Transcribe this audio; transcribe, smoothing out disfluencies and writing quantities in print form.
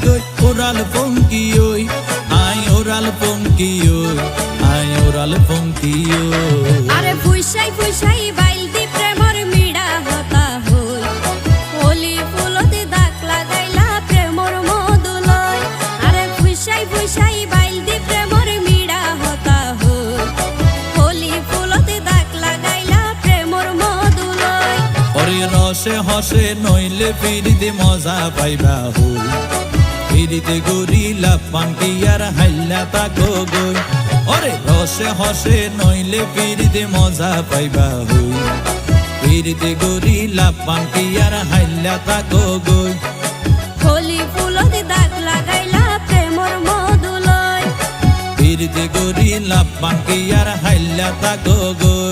গই ওরাল পঙ্কি ওই I oral পঙ্কি ওই আই ওরাল পঙ্কি ওই আরে ফুইসাই ফুইসাই বাইল দি প্রেমর মিড়া হতা হই হোলি ফুলতে দাগ লাগাইলা প্রেমর মধুলয় আরে ফুইসাই ফুইসাই বাইল দি প্রেমর মিড়া হতা হই হোলি ফুলতে দাগ লাগাইলা প্রেমর মধুলয় ওরে রসে হসে নইলে ফিরিতে মজা পাইবা হই ফিরিতে গরিলা পান্টি আর হাইলা তাকো গই ওরে রসে হসে নইলে ফিরিতে মজা পাইবা হই ফিরিতে গরিলা পান্টি আর হাইলা তাকো গই হোলি ফুলতে দাগ লাগাইলা প্রেমর মধুলয় ফিরিতে গরিলা পান্টি আর হাইলা তাকো গই